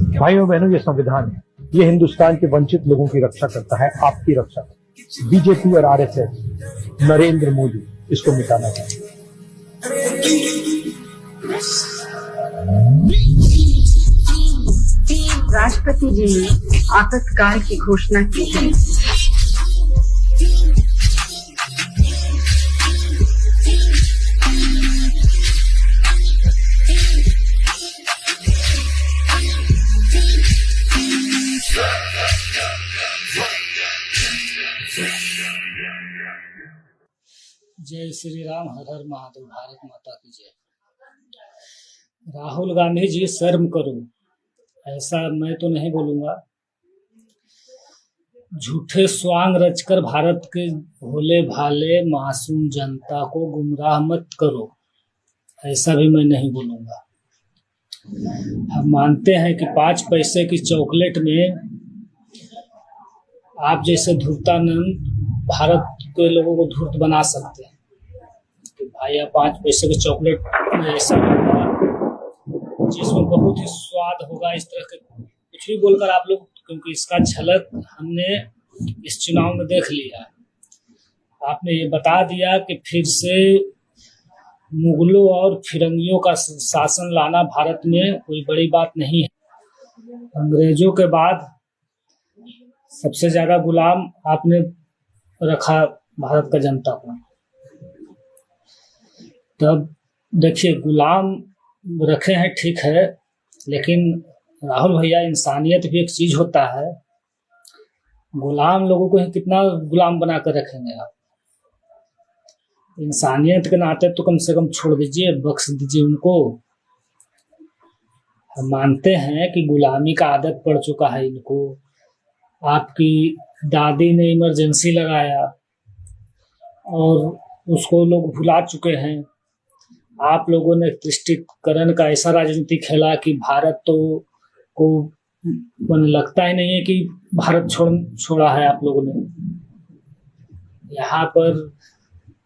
भाइयों बहनों, ये संविधान है, ये हिंदुस्तान के वंचित लोगों की रक्षा करता है, आपकी रक्षा। बीजेपी और आरएसएस, नरेंद्र मोदी इसको मिटाना चाहिए। राष्ट्रपति जी ने आपातकाल की घोषणा की है। जय श्री राम, हर हर महादेव, भारत माता की जय। राहुल गांधी जी, शर्म करो, ऐसा मैं तो नहीं बोलूंगा। झूठे स्वांग रचकर भारत के भोले भाले मासूम जनता को गुमराह मत करो, ऐसा भी मैं नहीं बोलूंगा। हम मानते हैं कि 5 पैसे की चॉकलेट में आप जैसे धूर्तानंद भारत के लोगों को धूर्त बना सकते हैं कि भाई आप 5 पैसे के चॉकलेट में ऐसा होगा जिसमें बहुत ही स्वाद होगा, इस तरह के कुछ भी बोलकर आप लोग, क्योंकि इसका झलक हमने इस चुनाव में देख लिया। आपने ये बता दिया कि फिर से मुगलों और फिरंगियों का शासन लाना भारत में कोई बड़ी बात नहीं है। अंग्रेजों के बाद सबसे ज्यादा गुलाम आपने रखा भारत का जनता को। तब देखिए, गुलाम रखे हैं ठीक है, लेकिन राहुल भैया, इंसानियत भी एक चीज होता है। गुलाम लोगों को कितना गुलाम बना कर रखेंगे आप? इंसानियत के नाते तो कम से कम छोड़ दीजिए, बख्श दीजिए उनको। हम मानते हैं कि गुलामी का आदत पड़ चुका है इनको। आपकी दादी ने इमरजेंसी लगाया और उसको लोग भुला चुके हैं। आप लोगों ने तुष्टीकरण का ऐसा राजनीति खेला कि भारत तो को मन लगता ही नहीं है कि भारत छोड़ा है आप लोगों ने। यहाँ पर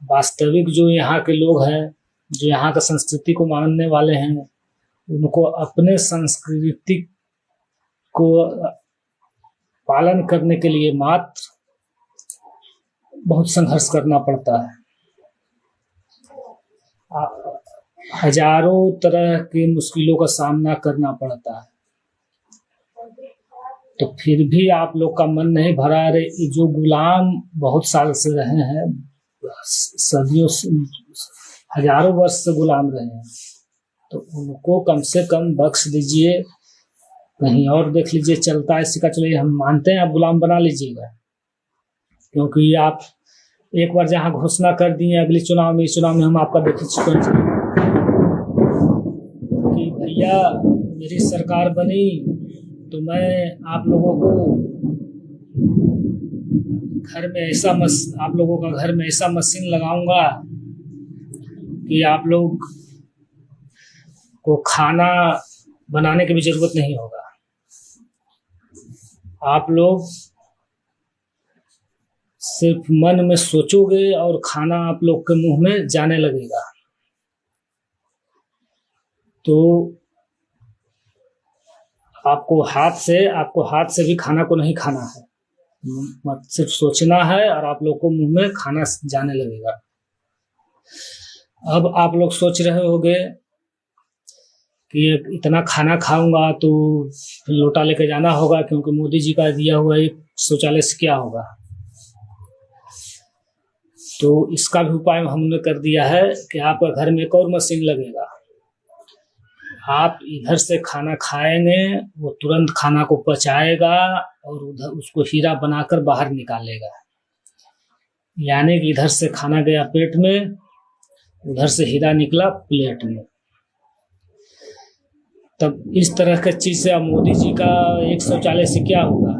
वास्तविक जो यहाँ के लोग हैं, जो यहाँ का संस्कृति को मानने वाले हैं, उनको अपने संस्कृति को पालन करने के लिए मात्र बहुत संघर्ष करना पड़ता है। हजारों तरह की मुश्किलों का सामना करना पड़ता है, तो फिर भी आप लोग का मन नहीं भरा। रहे जो गुलाम बहुत साल से रहे हैं, सदियों से, हजारों वर्ष से गुलाम रहे हैं, तो उनको कम से कम बख्श दीजिए, कहीं और देख लीजिए, चलता है सिक्का चलिए। हम मानते हैं आप गुलाम बना लीजिएगा, क्योंकि आप एक बार जहाँ घोषणा कर दिए अगले चुनाव में, इस चुनाव में हम आपका देख चुके हैं कि भैया मेरी सरकार बनी तो मैं आप लोगों को घर में ऐसा आप लोगों का घर में ऐसा मशीन लगाऊंगा कि आप लोग को खाना बनाने की भी जरूरत नहीं होगा। आप लोग सिर्फ मन में सोचोगे और खाना आप लोग के मुंह में जाने लगेगा। तो आपको हाथ से भी खाना को नहीं खाना है, मत सिर्फ सोचना है और आप लोग को मुंह में खाना जाने लगेगा। अब आप लोग सोच रहे होंगे कि इतना खाना खाऊंगा तो लोटा लेके जाना होगा, क्योंकि मोदी जी का दिया हुआ एक शौचालय से क्या होगा। तो इसका भी उपाय हमने कर दिया है कि आपका घर में एक और मशीन लगेगा। आप इधर से खाना खाएंगे, वो तुरंत खाना को पचाएगा और उधर उसको हीरा बनाकर बाहर निकालेगा। यानी कि इधर से खाना गया पेट में, उधर से हीरा निकला प्लेट में। तब इस तरह की चीज से मोदी जी का एक शौचालय से क्या होगा?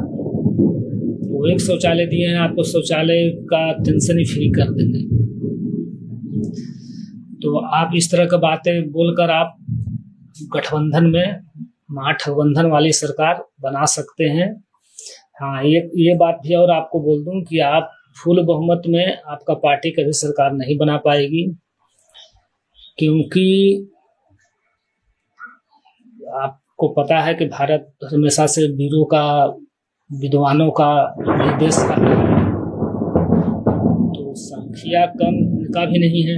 वो एक शौचालय दिए हैं आपको, शौचालय का टेंशन ही फ्री कर देंगे। तो आप इस तरह की बातें बोलकर आप गठबंधन में महागठबंधन वाली सरकार बना सकते हैं। हाँ, ये बात भी और आपको बोल दूं कि आप फुल बहुमत में आपका पार्टी कभी सरकार नहीं बना पाएगी, क्योंकि आप आपको पता है कि भारत हमेशा से वीरों का, विद्वानों का देश रहा है, तो संख्या कम इनका भी नहीं है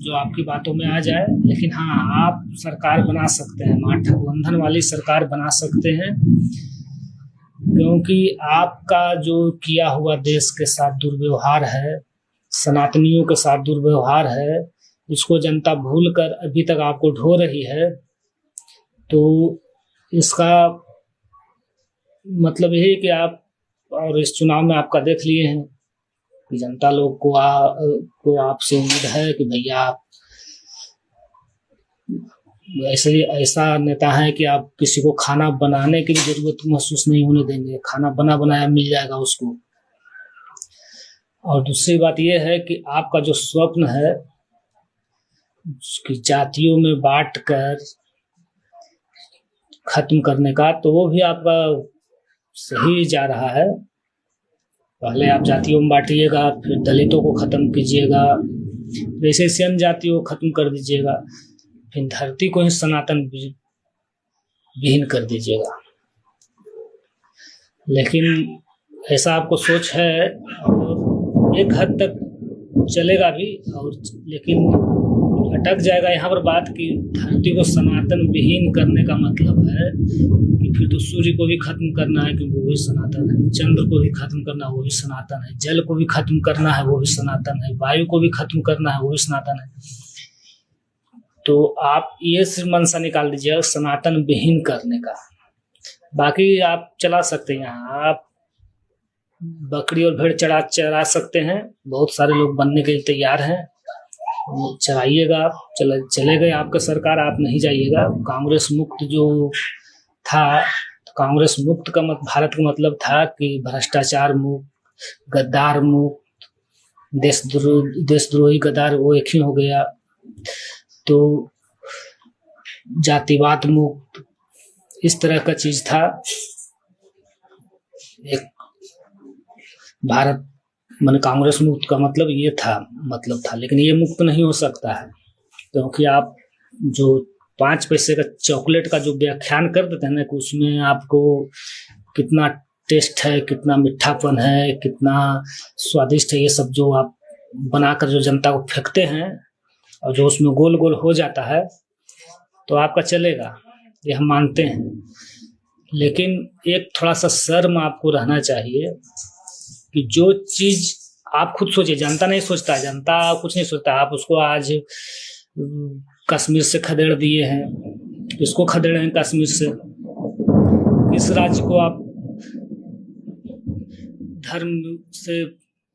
जो आपकी बातों में आ जाए। लेकिन हाँ, आप सरकार बना सकते हैं, महागठबंधन वाली सरकार बना सकते हैं, क्योंकि आपका जो किया हुआ देश के साथ दुर्व्यवहार है, सनातनियों के साथ दुर्व्यवहार है, इसको जनता भूल कर अभी तक आपको ढो रही है। तो इसका मतलब यही कि आप, और इस चुनाव में आपका देख लिए हैं कि जनता लोग को आपसे उम्मीद है कि भैया आप ऐसा नेता है कि आप किसी को खाना बनाने की भी जरूरत महसूस नहीं होने देंगे, खाना बना बनाया मिल जाएगा उसको। और दूसरी बात यह है कि आपका जो स्वप्न है कि जातियों में बांट कर खत्म करने का, तो वो भी आपका सही जा रहा है। पहले आप जातियों में बांटिएगा, फिर दलितों को खत्म कीजिएगा, वैसे अन्य जातियों को खत्म कर दीजिएगा, फिर धरती को ही सनातन विहीन कर दीजिएगा। लेकिन ऐसा आपको सोच है और एक हद तक चलेगा भी, और लेकिन अटक जाएगा यहाँ पर बात कि धरती को सनातन विहीन करने का मतलब है कि फिर तो सूर्य को भी खत्म करना है क्योंकि वो भी सनातन है, चंद्र को भी खत्म करना है वो भी सनातन है, जल को भी खत्म करना है वो भी सनातन है, वायु को भी खत्म करना है वो भी सनातन है। तो आप ये सिर्फ मनसा निकाल दीजिए सनातन विहीन करने का। बाकी आप चला सकते हैं, यहाँ आप बकरी और भेड़ चरा सकते हैं, बहुत सारे लोग बनने के लिए तैयार हैं, चलाइएगा आप। चले गए आपका सरकार, आप नहीं जाइएगा। कांग्रेस मुक्त जो था, कांग्रेस मुक्त का भारत का मतलब था कि भ्रष्टाचार मुक्त, गद्दार मुक्त, देशद्रोही गद्दार वो एक ही हो गया। तो जातिवाद मुक्त, इस तरह का चीज था एक भारत, मैंने कांग्रेस मुक्त का मतलब ये था। लेकिन ये मुक्त नहीं हो सकता है, क्योंकि आप जो 5 पैसे का चॉकलेट का जो व्याख्यान कर देते हैं ना कि उसमें आपको कितना टेस्ट है, कितना मीठापन है, कितना स्वादिष्ट है, ये सब जो आप बनाकर जो जनता को फेंकते हैं और जो उसमें गोल गोल हो जाता है, तो आपका चलेगा, ये हम मानते हैं। लेकिन एक थोड़ा सा शर्म आपको रहना चाहिए कि जो चीज आप खुद सोचिए, जनता नहीं सोचता, जनता कुछ नहीं सोचता। आप उसको आज कश्मीर से खदेड़ दिए हैं, किसको खदेड़े हैं कश्मीर से, किस राज्य को आप धर्म से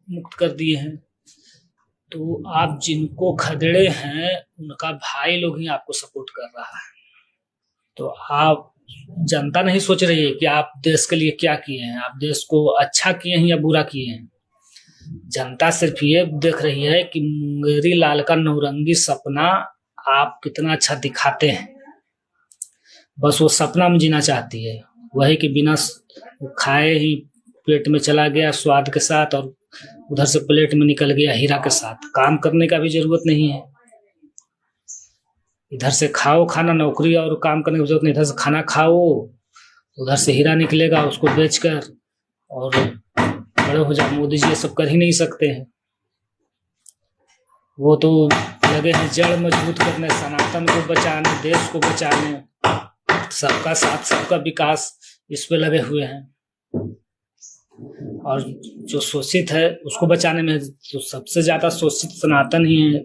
मुक्त कर दिए हैं। तो आप जिनको खदेड़े हैं उनका भाई लोग ही आपको सपोर्ट कर रहा है। तो आप, जनता नहीं सोच रही है कि आप देश के लिए क्या किए हैं, आप देश को अच्छा किए हैं या बुरा किए हैं। जनता सिर्फ ये देख रही है कि मुंगेरी लाल का नौरंगी सपना आप कितना अच्छा दिखाते हैं, बस वो सपना में जीना चाहती है। वही कि बिना खाए ही पेट में चला गया स्वाद के साथ, और उधर से प्लेट में निकल गया हीरा के साथ। काम करने का भी जरूरत नहीं है, इधर से खाओ खाना, नौकरी और काम करने की जरूरत नहीं, इधर से खाना खाओ, उधर से हीरा निकलेगा, उसको बेचकर और बड़े हो जाओ। मोदी जी ये सब कर ही नहीं सकते हैं, वो तो लगे हैं जड़ मजबूत करने, सनातन को बचाने, देश को बचाने, सबका साथ सबका विकास, इस पे लगे हुए हैं। और जो शोषित है उसको बचाने में तो सबसे ज्यादा शोषित सनातन ही है।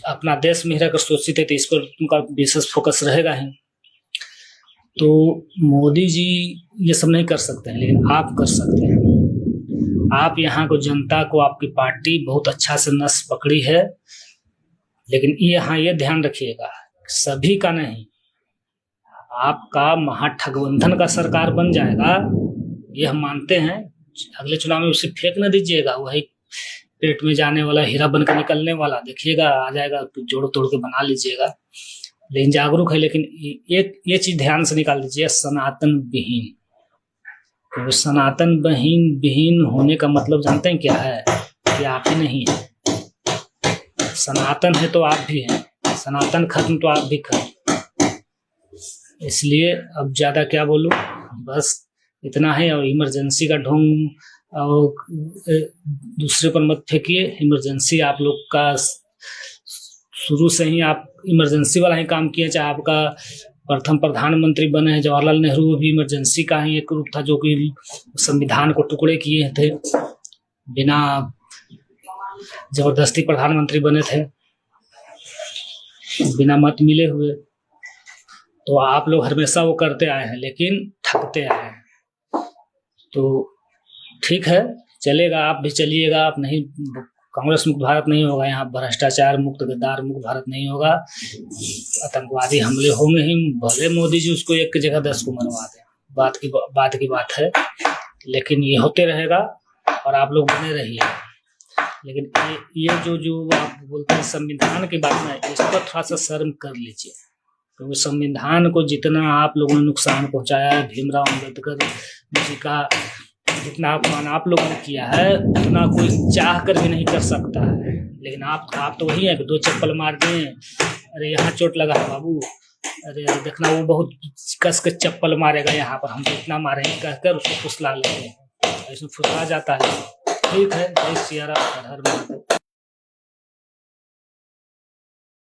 अपना देश में रहकर शोषित है, तो इस पर उनका विशेष फोकस रहेगा ही। तो मोदी जी ये सब नहीं कर सकते हैं, लेकिन आप कर सकते हैं। आप यहाँ को जनता को, आपकी पार्टी बहुत अच्छा से नस पकड़ी है, लेकिन यहाँ ये ध्यान रखिएगा, सभी का नहीं, आपका महागठबंधन का सरकार बन जाएगा, ये हम मानते हैं। अगले चुनाव में उसे फेंक न दीजिएगा, वही पेट में जाने वाला हीरा बनकर निकलने वाला, देखिएगा आ जाएगा, जोड़ तोड़ के बना लीजिएगा। लेकिन जागरूक है, लेकिन ये चीज ध्यान से निकाल दीजिए, सनातन विहीन। क्योंकि सनातन विहीन होने का मतलब जानते हैं क्या है? कि आप ही नहीं है। सनातन है तो आप भी हैं, सनातन खत्म तो आप भी खत्म। इसलिए अब ज्यादा क्या बोलूं, बस इतना है। और इमरजेंसी का ढोंग और दूसरे पर मत फेंकिए। इमरजेंसी आप लोग का शुरू से ही आप इमरजेंसी वाला ही काम किए, चाहे आपका प्रथम प्रधानमंत्री बने हैं जवाहरलाल नेहरू, वो भी इमरजेंसी का ही एक रूप था जो कि संविधान को टुकड़े किए थे, बिना जबरदस्ती प्रधानमंत्री बने थे, बिना मत मिले हुए। तो आप लोग हमेशा वो करते आए हैं लेकिन ठगते आए हैं। तो ठीक है, चलेगा, आप भी चलिएगा। आप नहीं, कांग्रेस मुक्त भारत नहीं होगा यहाँ, भ्रष्टाचार मुक्त, गद्दार मुक्त भारत नहीं होगा। आतंकवादी हमले होंगे ही, भले मोदी जी उसको एक की जगह 10 को मरवा दें, बात की बात है, लेकिन ये होते रहेगा और आप लोग बने रहिए। लेकिन ये जो आप बोलते हैं संविधान की बात ना, इस पर थोड़ा सा शर्म कर लीजिए, क्योंकि संविधान को जितना आप लोगों ने नुकसान पहुंचाया है, भीमराव अम्बेडकर जी का जितना अपमान आप लोगों ने किया है, उतना कोई चाह कर भी नहीं कर सकता है। लेकिन आप तो वही है कि 2 चप्पल मार दिए, अरे यहाँ चोट लगा है बाबू, अरे देखना वो बहुत कस के चप्पल मारेगा यहाँ पर, हम तो इतना मारेंगे कहकर उसको फुसला लेते हैं, ऐसे फुसला जाता है। ठीक है, जय सिया राम, हर हर महादेव।